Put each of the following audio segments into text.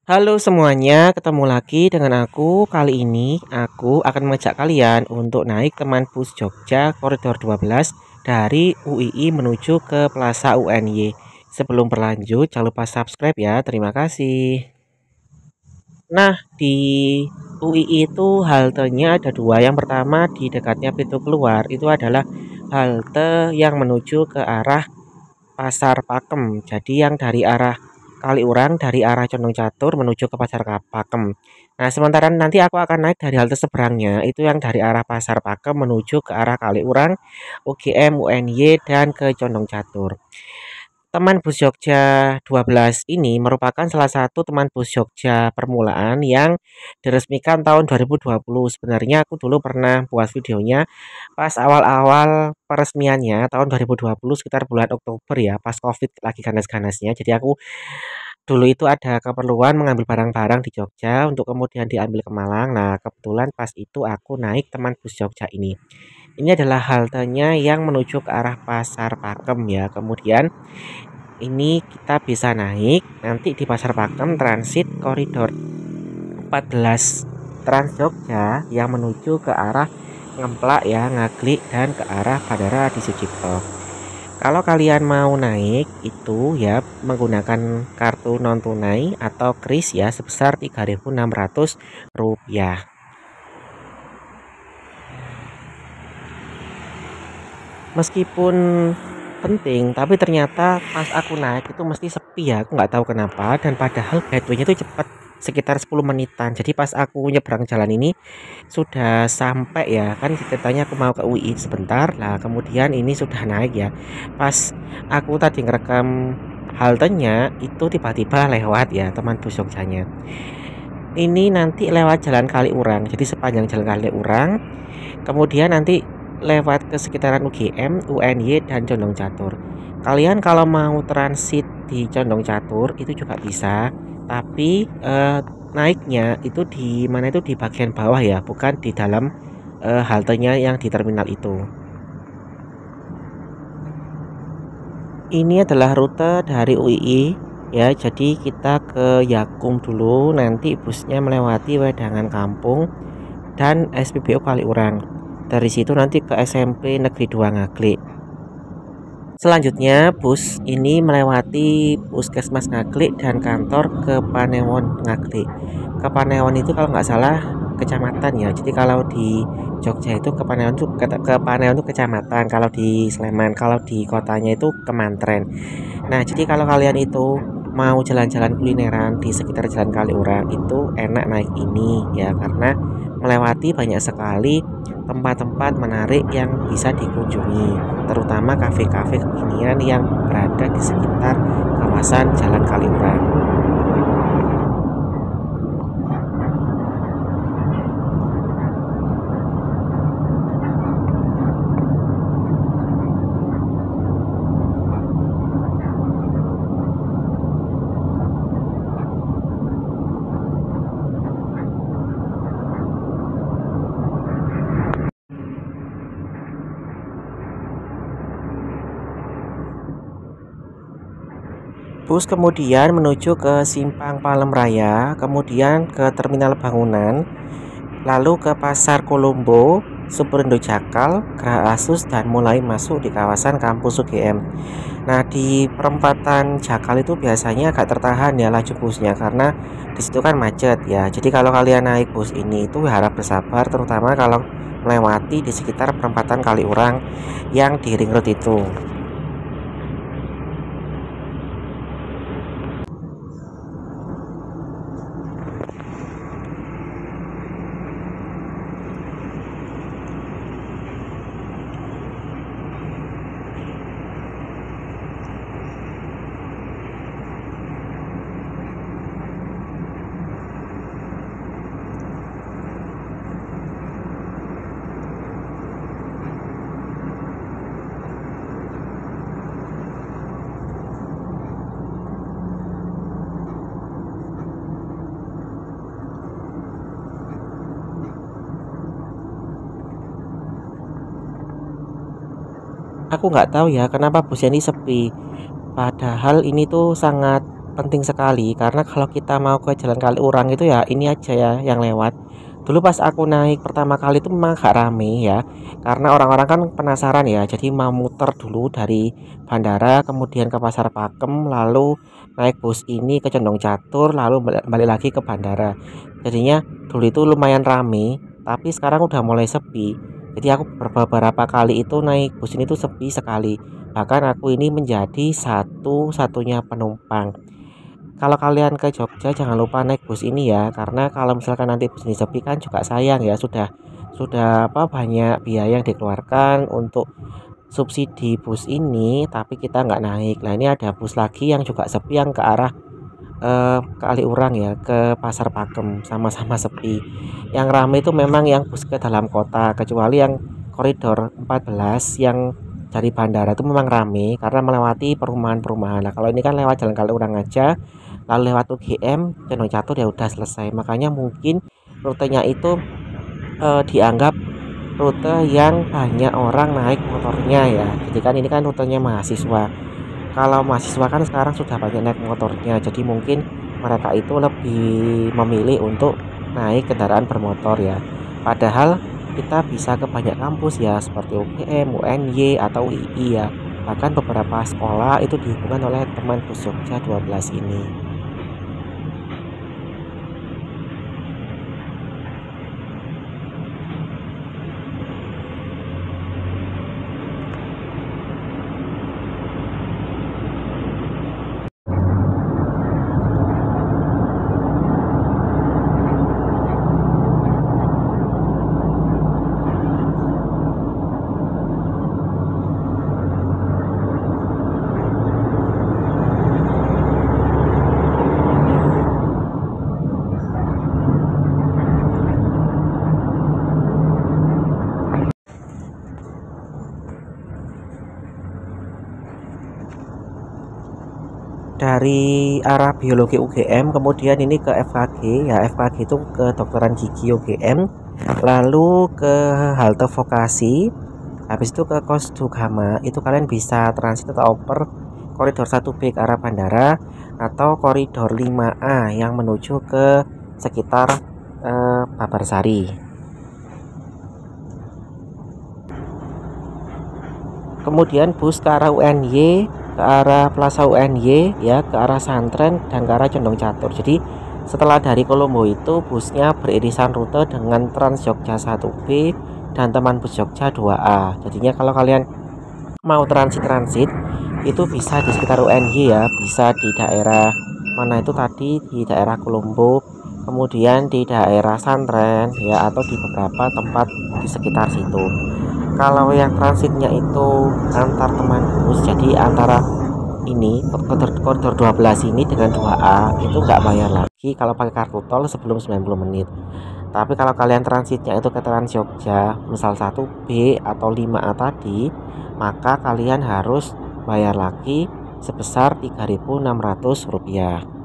Halo semuanya, ketemu lagi dengan aku. Kali ini aku akan mengajak kalian untuk naik teman bus Jogja koridor 12 dari UII menuju ke Plaza UNY. Sebelum berlanjut, jangan lupa subscribe ya. Terima kasih. Nah, di UII itu haltenya ada dua. Yang pertama di dekatnya pintu keluar itu adalah halte yang menuju ke arah Pasar Pakem. Jadi yang dari arah Kaliurang, dari arah Condong Catur menuju ke Pakem. Nah, sementara nanti aku akan naik dari halte seberangnya, itu yang dari arah Pasar Pakem menuju ke arah Kaliurang, UGM, UNY, dan ke Condong Catur. Teman bus Jogja 12 ini merupakan salah satu teman bus Jogja permulaan yang diresmikan tahun 2020. Sebenarnya aku dulu pernah buat videonya pas awal-awal peresmiannya tahun 2020 sekitar bulan Oktober ya, pas Covid lagi ganas-ganasnya. Jadi aku dulu itu ada keperluan mengambil barang-barang di Jogja untuk kemudian diambil ke Malang. Nah, kebetulan pas itu aku naik teman bus Jogja ini. Ini adalah haltenya yang menuju ke arah Pasar Pakem ya. Kemudian ini kita bisa naik nanti di Pasar Pakem transit koridor 14 Trans Jogja yang menuju ke arah Ngemplak ya, Ngaglik, dan ke arah Bandara Adi Sucipto. Kalau kalian mau naik itu ya menggunakan kartu non tunai atau kris ya sebesar Rp3.600. Meskipun penting, tapi ternyata pas aku naik itu mesti sepi ya, aku nggak tahu kenapa. Dan padahal gateway-nya itu cepat, sekitar 10 menitan. Jadi pas aku nyebrang jalan ini sudah sampai ya, kan ceritanya aku mau ke UI sebentar lah, kemudian ini sudah naik ya. Pas aku tadi ngerekam haltenya itu tiba-tiba lewat ya teman bus Jogjanya. Ini nanti lewat Jalan Kaliurang, jadi sepanjang Jalan Kaliurang, kemudian nanti lewat ke sekitaran UGM, UNY, dan Condong Catur. Kalian kalau mau transit di Condong Catur itu juga bisa, tapi naiknya itu di mana itu di bagian bawah ya, bukan di dalam haltenya yang di terminal itu. Ini adalah rute dari UII ya, jadi kita ke Yakum dulu, nanti busnya melewati Wedangan Kampung dan SPBU Kaliurang. Dari situ nanti ke SMP Negeri 2 Ngaglik. Selanjutnya bus ini melewati Puskesmas Ngaglik dan kantor Kepanewon Ngaglik. Kepanewon itu kalau nggak salah kecamatan ya. Jadi kalau di Jogja itu Kepanewon itu kecamatan, kalau di Sleman, kalau di kotanya itu Kemantren. Nah, jadi kalau kalian itu mau jalan-jalan kulineran di sekitar Jalan Kaliurang itu enak naik ini ya, karena melewati banyak sekali tempat-tempat menarik yang bisa dikunjungi, terutama kafe-kafe kekinian yang berada di sekitar kawasan Jalan Kaliurang. Bus kemudian menuju ke Simpang Palem Raya, kemudian ke Terminal Bangunan, lalu ke Pasar Kolombo, Superindo Jakal, Geraha Asus, dan mulai masuk di kawasan kampus UGM. Nah, di perempatan Jakal itu biasanya agak tertahan ya laju busnya karena di situ kan macet ya. Jadi kalau kalian naik bus ini itu harap bersabar, terutama kalau melewati di sekitar perempatan Kaliurang yang di ring road itu. Aku nggak tahu ya kenapa busnya ini sepi. Padahal ini tuh sangat penting sekali karena kalau kita mau ke Jalan Kaliurang itu ya ini aja ya yang lewat. Dulu pas aku naik pertama kali itu memang agak rame ya, karena orang-orang kan penasaran ya, jadi mau muter dulu dari bandara kemudian ke Pasar Pakem, lalu naik bus ini ke Condong Catur, lalu balik lagi ke bandara. Jadinya dulu itu lumayan rame, tapi sekarang udah mulai sepi. Jadi aku beberapa kali itu naik bus ini tuh sepi sekali. Bahkan aku ini menjadi satu-satunya penumpang. Kalau kalian ke Jogja jangan lupa naik bus ini ya, karena kalau misalkan nanti bus ini sepi kan juga sayang ya, sudah apa banyak biaya yang dikeluarkan untuk subsidi bus ini, tapi kita nggak naik. Nah ini ada bus lagi yang juga sepi yang ke arah Kaliurang ya, ke Pasar Pakem, sama-sama sepi. Yang ramai itu memang yang bus ke dalam kota, kecuali yang koridor 14 yang dari bandara itu memang rame karena melewati perumahan-perumahan. Nah kalau ini kan lewat Jalan Kaliurang aja, lalu lewat UGM Condong Catur ya udah selesai. Makanya mungkin rutenya itu dianggap rute yang banyak orang naik motornya ya. Jadi kan ini kan rutenya mahasiswa. Kalau mahasiswa kan sekarang sudah banyak naik motornya, jadi mungkin mereka itu lebih memilih untuk naik kendaraan bermotor ya. Padahal kita bisa ke banyak kampus ya, seperti UGM, UNY, atau UI ya. Bahkan beberapa sekolah itu dihubungkan oleh teman Bus Jogja 12 ini. Dari arah biologi UGM kemudian ini ke FKG ya, FKG itu ke kedokteran gigi UGM, lalu ke halte vokasi, habis itu ke Kosdugama. Itu kalian bisa transit atau oper koridor 1B ke arah bandara, atau koridor 5A yang menuju ke sekitar Babarsari. Kemudian bus ke arah UNY, ke arah Plaza UNY ya, ke arah Santren dan ke arah Condong Catur. Jadi setelah dari Kolombo itu busnya beririsan rute dengan Trans Jogja 1B dan teman bus Jogja 2A. Jadinya kalau kalian mau transit itu bisa di sekitar UNY ya, bisa di daerah mana itu tadi, di daerah Kolombo, kemudian di daerah Santren ya, atau di beberapa tempat di sekitar situ. Kalau yang transitnya itu antar teman bus, jadi antara ini koridor 12 ini dengan 2A itu nggak bayar lagi kalau pakai kartu tol sebelum 90 menit. Tapi kalau kalian transitnya itu ke Trans Jogja, misal 1B atau 5A tadi, maka kalian harus bayar lagi sebesar Rp3.600.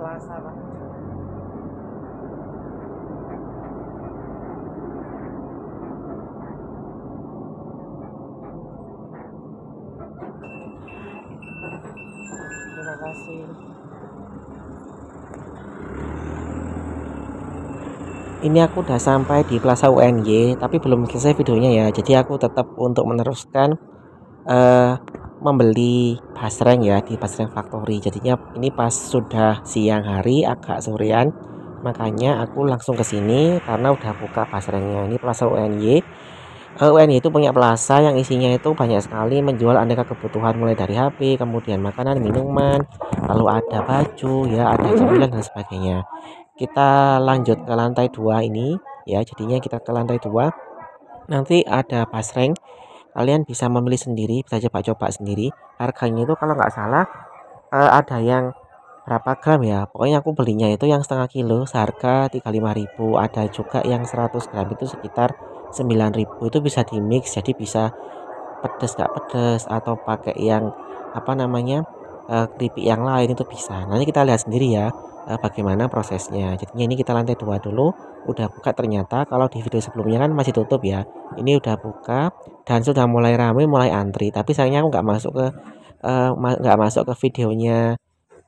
Plaza, Pak. Terima kasih. Ini aku udah sampai di Plaza UNY, tapi belum selesai videonya ya. Jadi aku tetap untuk meneruskan eh, membeli basreng ya di Basreng Factory. Jadinya ini pas sudah siang hari agak sorean, makanya aku langsung ke sini karena udah buka basrengnya. Ini Plaza UNY. UNY itu punya plaza yang isinya itu banyak sekali menjual aneka kebutuhan mulai dari HP, kemudian makanan, minuman, lalu ada baju ya, ada cemilan dan sebagainya. Kita lanjut ke lantai 2 ini ya, jadinya kita ke lantai 2. Nanti ada basreng, kalian bisa memilih sendiri, bisa coba-coba sendiri. Harganya itu kalau nggak salah ada yang berapa gram ya, pokoknya aku belinya itu yang setengah kilo seharga 35.000, ada juga yang 100 gram itu sekitar 9.000. Itu bisa di mix, jadi bisa pedes nggak pedes atau pakai yang apa namanya keripik yang lain itu bisa. Nanti kita lihat sendiri ya bagaimana prosesnya. Jadinya ini kita lantai 2 dulu, udah buka ternyata. Kalau di video sebelumnya kan masih tutup ya, ini udah buka dan sudah mulai ramai, mulai antri. Tapi sayangnya aku nggak masuk ke nggak masuk ke videonya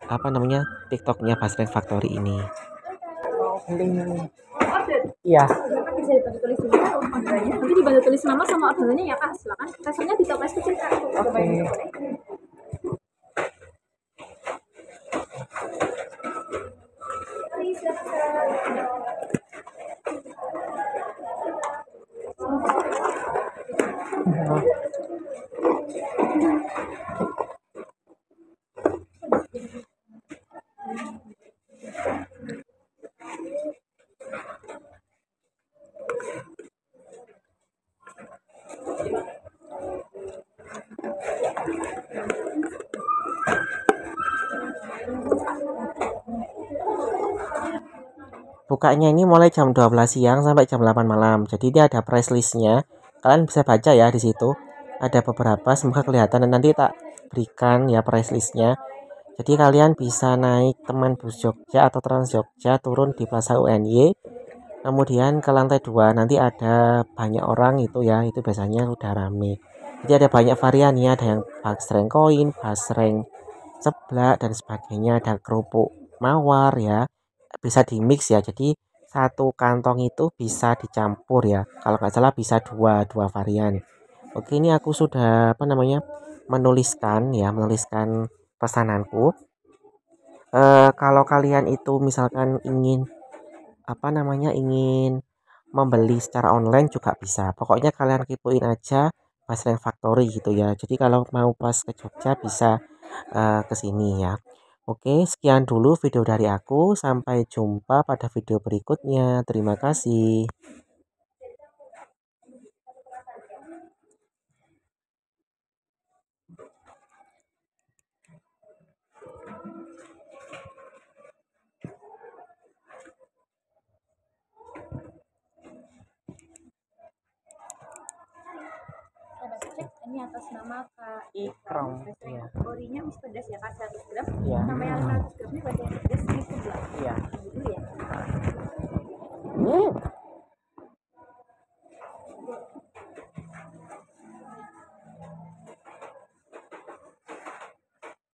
apa namanya TikToknya Basreng Factory ini. Mau beli. Iya. Bisa dibantu tulis juga orderannya. Nanti dibantu tulis nama sama orderannya ya kak. Silakan. Pesannya di toples kecil kak. Oke. Bukanya ini mulai jam 12 siang sampai jam 8 malam. Jadi ini ada price listnya. Kalian bisa baca ya di situ. Ada beberapa, semoga kelihatan dan nanti tak berikan ya price listnya. Jadi kalian bisa naik teman bus Jogja atau Trans Jogja turun di Plaza UNY. Kemudian ke lantai 2 nanti ada banyak orang itu ya, itu biasanya udah rame. Jadi ada banyak varian ya, ada yang basreng koin, basreng seblak dan sebagainya, ada kerupuk mawar ya, bisa di mix ya, jadi satu kantong itu bisa dicampur ya, kalau nggak salah bisa dua varian. Oke, ini aku sudah apa namanya menuliskan pesananku. Kalau kalian itu misalkan ingin apa namanya ingin membeli secara online juga bisa, pokoknya kalian kepoin aja Basreng Factory gitu ya. Jadi kalau mau pas ke Jogja bisa ke sini ya. Oke, sekian dulu video dari aku. Sampai jumpa pada video berikutnya. Terima kasih. Ini atas nama Kak Ikrom. Ya. Orinya mis pedas ya kak 100 gram. Iya. Sama yang 100 gram ini buat yang pedas mis sebelah. Iya. Dulu ya.